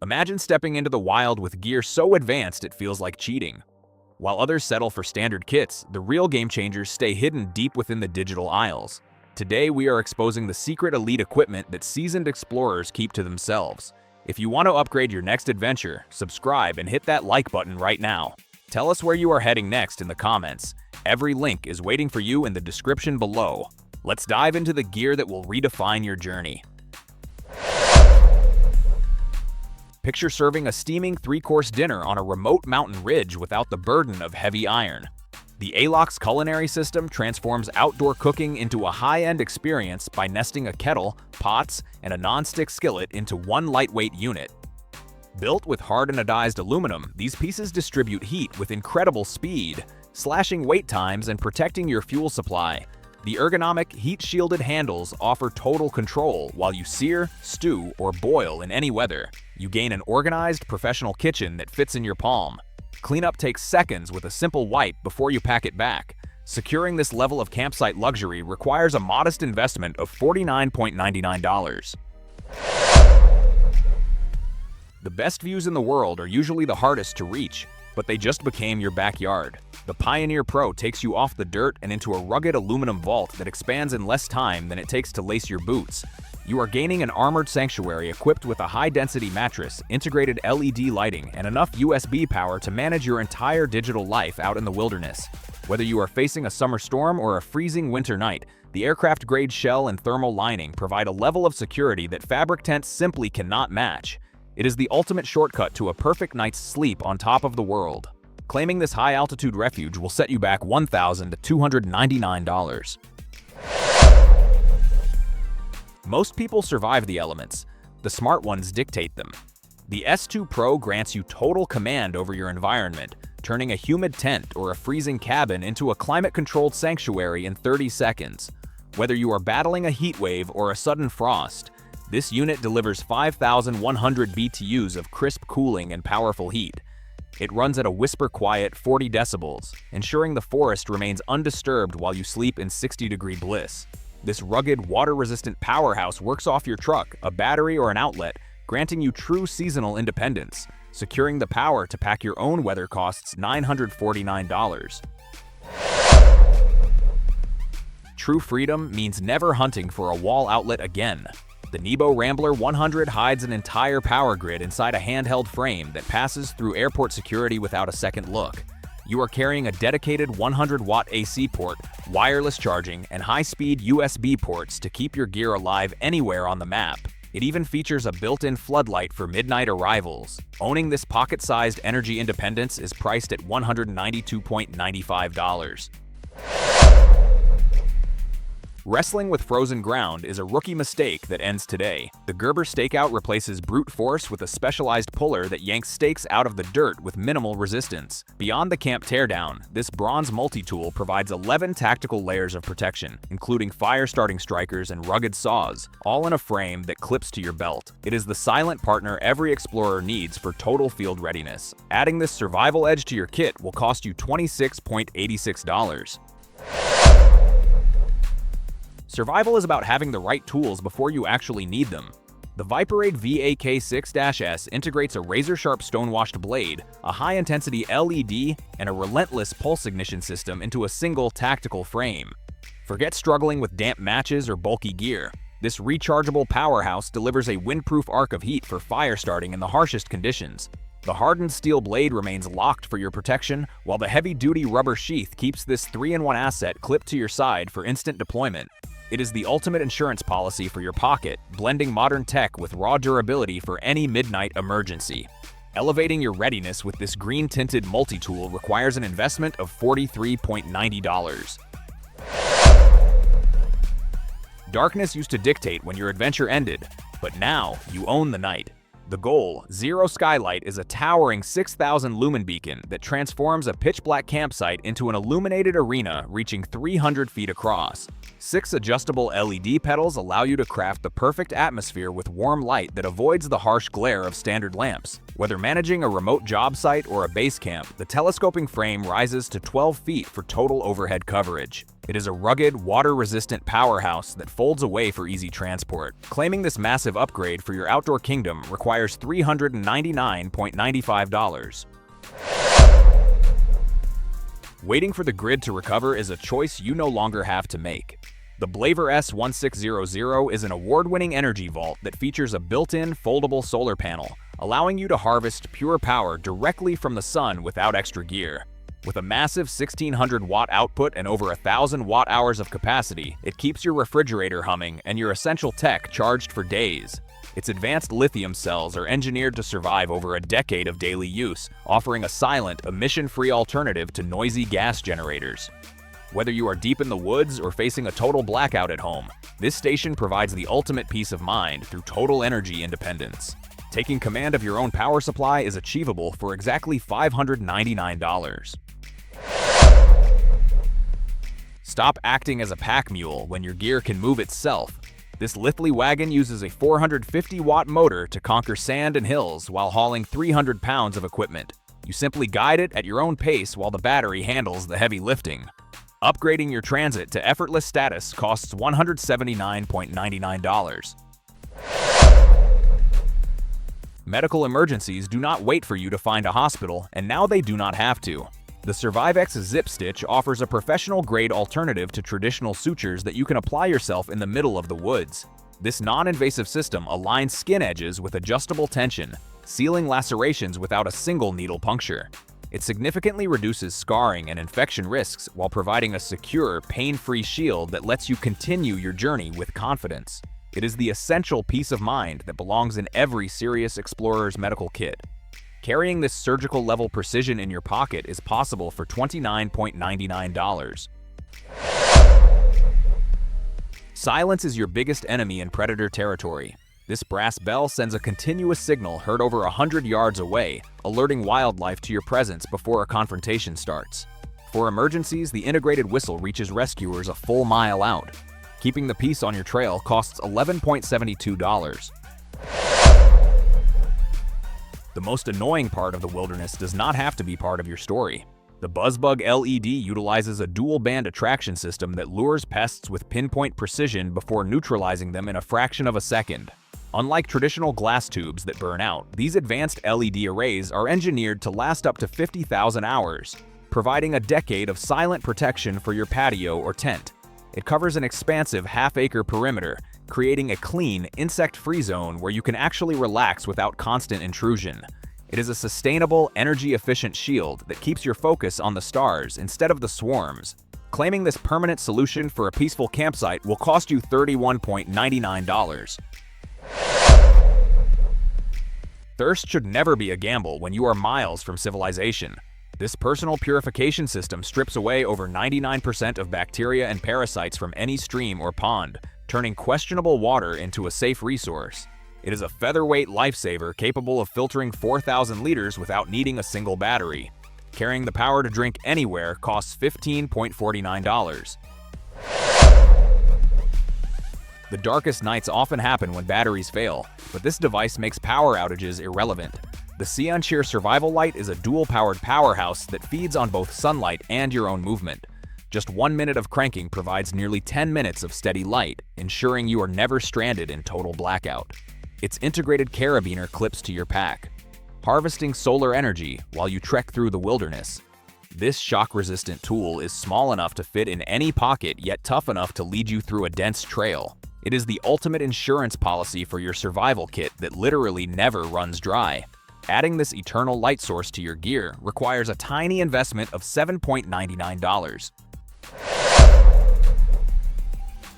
Imagine stepping into the wild with gear so advanced it feels like cheating. While others settle for standard kits, the real game changers stay hidden deep within the digital aisles. Today, we are exposing the secret elite equipment that seasoned explorers keep to themselves. If you want to upgrade your next adventure, subscribe and hit that like button right now. Tell us where you are heading next in the comments. Every link is waiting for you in the description below. Let's dive into the gear that will redefine your journey. Picture serving a steaming 3-course dinner on a remote mountain ridge without the burden of heavy iron. The ALOCS Culinary system transforms outdoor cooking into a high-end experience by nesting a kettle, pots, and a non-stick skillet into one lightweight unit. Built with hard anodized aluminum, these pieces distribute heat with incredible speed, slashing wait times and protecting your fuel supply. The ergonomic, heat-shielded handles offer total control while you sear, stew, or boil in any weather. You gain an organized, professional kitchen that fits in your palm. Cleanup takes seconds with a simple wipe before you pack it back. Securing this level of campsite luxury requires a modest investment of $49.99. The best views in the world are usually the hardest to reach, but they just became your backyard. The Pioneer Pro takes you off the dirt and into a rugged aluminum vault that expands in less time than it takes to lace your boots. You are gaining an armored sanctuary equipped with a high-density mattress, integrated LED lighting, and enough USB power to manage your entire digital life out in the wilderness. Whether you are facing a summer storm or a freezing winter night, the aircraft-grade shell and thermal lining provide a level of security that fabric tents simply cannot match. It is the ultimate shortcut to a perfect night's sleep on top of the world. Claiming this high-altitude refuge will set you back $1,299. Most people survive the elements. The smart ones dictate them. The S2 Pro grants you total command over your environment, turning a humid tent or a freezing cabin into a climate-controlled sanctuary in 30 seconds. Whether you are battling a heat wave or a sudden frost, this unit delivers 5,100 BTUs of crisp cooling and powerful heat. It runs at a whisper-quiet 40 decibels, ensuring the forest remains undisturbed while you sleep in 60-degree bliss. This rugged, water-resistant powerhouse works off your truck, a battery, or an outlet, granting you true seasonal independence. Securing the power to pack your own weather costs $949. True freedom means never hunting for a wall outlet again. The Nebo Rambler 100 hides an entire power grid inside a handheld frame that passes through airport security without a second look. You are carrying a dedicated 100-watt AC port, wireless charging, and high-speed USB ports to keep your gear alive anywhere on the map. It even features a built-in floodlight for midnight arrivals. Owning this pocket-sized energy independence is priced at $192.95. Wrestling with frozen ground is a rookie mistake that ends today. The Gerber stakeout replaces brute force with a specialized puller that yanks stakes out of the dirt with minimal resistance. Beyond the camp teardown, this bronze multi-tool provides 11 tactical layers of protection, including fire-starting strikers and rugged saws, all in a frame that clips to your belt. It is the silent partner every explorer needs for total field readiness. Adding this survival edge to your kit will cost you $26.86. Survival is about having the right tools before you actually need them. The Viperade VAK6-S integrates a razor-sharp stone-washed blade, a high-intensity LED, and a relentless pulse ignition system into a single tactical frame. Forget struggling with damp matches or bulky gear. This rechargeable powerhouse delivers a windproof arc of heat for fire starting in the harshest conditions. The hardened steel blade remains locked for your protection, while the heavy-duty rubber sheath keeps this 3-in-1 asset clipped to your side for instant deployment. It is the ultimate insurance policy for your pocket, blending modern tech with raw durability for any midnight emergency. Elevating your readiness with this green-tinted multi-tool requires an investment of $43.90. Darkness used to dictate when your adventure ended, but now you own the night. The goal, Zero Skylight, is a towering 6,000 lumen beacon that transforms a pitch-black campsite into an illuminated arena reaching 300 feet across. 6 adjustable LED pedals allow you to craft the perfect atmosphere with warm light that avoids the harsh glare of standard lamps. Whether managing a remote job site or a base camp, the telescoping frame rises to 12 feet for total overhead coverage. It is a rugged, water-resistant powerhouse that folds away for easy transport. Claiming this massive upgrade for your outdoor kingdom requires $399.95. Waiting for the grid to recover is a choice you no longer have to make. The BLAVOR S1600 is an award-winning energy vault that features a built-in foldable solar panel, allowing you to harvest pure power directly from the sun without extra gear. With a massive 1600-watt output and over 1,000 watt-hours of capacity, it keeps your refrigerator humming and your essential tech charged for days. Its advanced lithium cells are engineered to survive over a decade of daily use, offering a silent, emission-free alternative to noisy gas generators. Whether you are deep in the woods or facing a total blackout at home, this station provides the ultimate peace of mind through total energy independence. Taking command of your own power supply is achievable for exactly $599. Stop acting as a pack mule when your gear can move itself. This Litheli wagon uses a 450-watt motor to conquer sand and hills while hauling 300 pounds of equipment. You simply guide it at your own pace while the battery handles the heavy lifting. Upgrading your Transit to effortless status costs $179.99. Medical emergencies do not wait for you to find a hospital, and now they do not have to. The SurviveX Zip Stitch offers a professional-grade alternative to traditional sutures that you can apply yourself in the middle of the woods. This non-invasive system aligns skin edges with adjustable tension, sealing lacerations without a single needle puncture. It significantly reduces scarring and infection risks while providing a secure, pain-free shield that lets you continue your journey with confidence. It is the essential peace of mind that belongs in every serious explorer's medical kit. Carrying this surgical-level precision in your pocket is possible for $29.99. Silence is your biggest enemy in predator territory. This brass bell sends a continuous signal heard over 100 yards away, alerting wildlife to your presence before a confrontation starts. For emergencies, the integrated whistle reaches rescuers a full mile out. Keeping the peace on your trail costs $11.72. The most annoying part of the wilderness does not have to be part of your story. The Buzbug LED utilizes a dual-band attraction system that lures pests with pinpoint precision before neutralizing them in a fraction of a second. Unlike traditional glass tubes that burn out, these advanced LED arrays are engineered to last up to 50,000 hours, providing a decade of silent protection for your patio or tent. It covers an expansive half-acre perimeter, creating a clean, insect-free zone where you can actually relax without constant intrusion. It is a sustainable, energy-efficient shield that keeps your focus on the stars instead of the swarms. Claiming this permanent solution for a peaceful campsite will cost you $31.99. Thirst should never be a gamble when you are miles from civilization. This personal purification system strips away over 99% of bacteria and parasites from any stream or pond, turning questionable water into a safe resource. It is a featherweight lifesaver capable of filtering 4,000 liters without needing a single battery. Carrying the power to drink anywhere costs $15.49. The darkest nights often happen when batteries fail, but this device makes power outages irrelevant. The SEANCHEER Survival Light is a dual-powered powerhouse that feeds on both sunlight and your own movement. Just 1 minute of cranking provides nearly 10 minutes of steady light, ensuring you are never stranded in total blackout. Its integrated carabiner clips to your pack, harvesting solar energy while you trek through the wilderness. This shock-resistant tool is small enough to fit in any pocket, yet tough enough to lead you through a dense trail. It is the ultimate insurance policy for your survival kit that literally never runs dry. Adding this eternal light source to your gear requires a tiny investment of $7.99.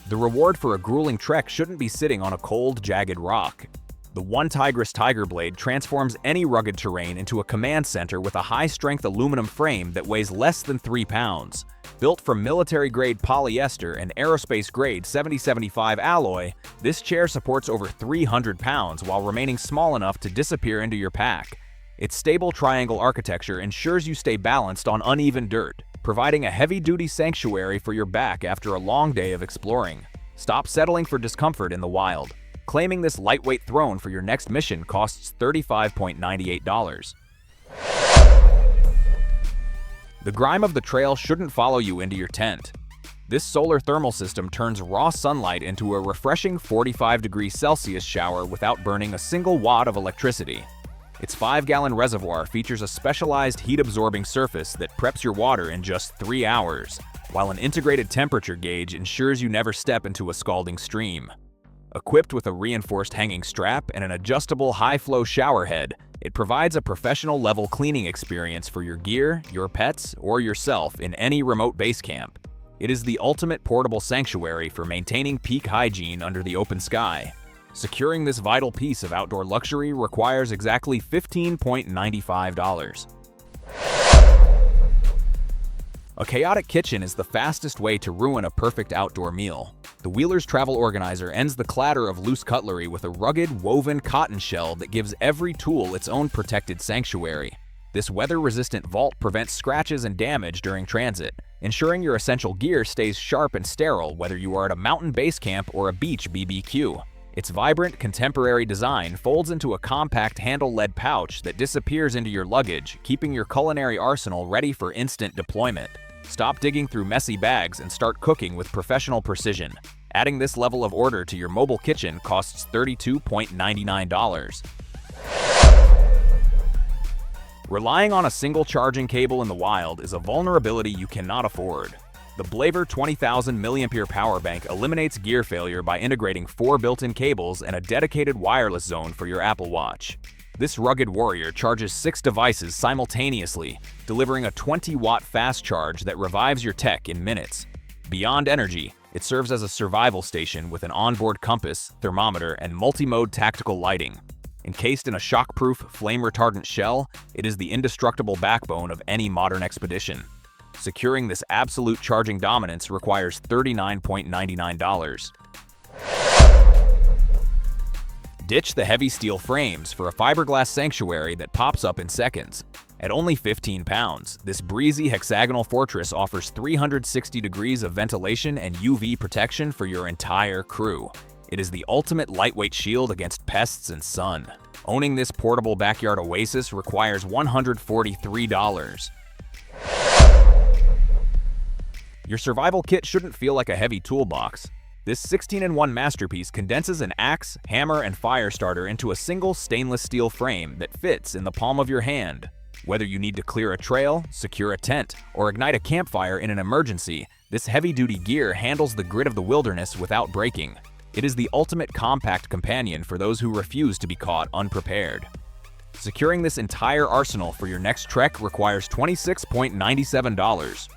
The reward for a grueling trek shouldn't be sitting on a cold, jagged rock. The OneTigris Tigerblade transforms any rugged terrain into a command center with a high-strength aluminum frame that weighs less than 3 pounds. Built from military-grade polyester and aerospace-grade 7075 alloy, this chair supports over 300 pounds while remaining small enough to disappear into your pack. Its stable triangle architecture ensures you stay balanced on uneven dirt, providing a heavy-duty sanctuary for your back after a long day of exploring. Stop settling for discomfort in the wild. Claiming this lightweight throne for your next mission costs $35.98. The grime of the trail shouldn't follow you into your tent. This solar thermal system turns raw sunlight into a refreshing 45 degrees Celsius shower without burning a single watt of electricity. Its 5-gallon reservoir features a specialized heat-absorbing surface that preps your water in just 3 hours, while an integrated temperature gauge ensures you never step into a scalding stream. Equipped with a reinforced hanging strap and an adjustable high-flow shower head, it provides a professional-level cleaning experience for your gear, your pets, or yourself in any remote base camp. It is the ultimate portable sanctuary for maintaining peak hygiene under the open sky. Securing this vital piece of outdoor luxury requires exactly $15.95. A chaotic kitchen is the fastest way to ruin a perfect outdoor meal. The Wealers travel organizer ends the clatter of loose cutlery with a rugged, woven cotton shell that gives every tool its own protected sanctuary. This weather-resistant vault prevents scratches and damage during transit, ensuring your essential gear stays sharp and sterile whether you are at a mountain base camp or a beach BBQ. Its vibrant, contemporary design folds into a compact handle-led pouch that disappears into your luggage, keeping your culinary arsenal ready for instant deployment. Stop digging through messy bags and start cooking with professional precision. Adding this level of order to your mobile kitchen costs $32.99. Relying on a single charging cable in the wild is a vulnerability you cannot afford. The BLAVOR 20,000 mAh power bank eliminates gear failure by integrating 4 built-in cables and a dedicated wireless zone for your Apple Watch. This rugged warrior charges 6 devices simultaneously, delivering a 20-watt fast charge that revives your tech in minutes. Beyond energy, it serves as a survival station with an onboard compass, thermometer, and multi-mode tactical lighting. Encased in a shockproof, flame-retardant shell, it is the indestructible backbone of any modern expedition. Securing this absolute charging dominance requires $39.99. Ditch the heavy steel frames for a fiberglass sanctuary that pops up in seconds. At only 15 pounds, this breezy hexagonal fortress offers 360 degrees of ventilation and UV protection for your entire crew. It is the ultimate lightweight shield against pests and sun. Owning this portable backyard oasis requires $143. Your survival kit shouldn't feel like a heavy toolbox. This 16-in-1 masterpiece condenses an axe, hammer, and fire starter into a single stainless steel frame that fits in the palm of your hand. Whether you need to clear a trail, secure a tent, or ignite a campfire in an emergency, this heavy-duty gear handles the grit of the wilderness without breaking. It is the ultimate compact companion for those who refuse to be caught unprepared. Securing this entire arsenal for your next trek requires $26.97.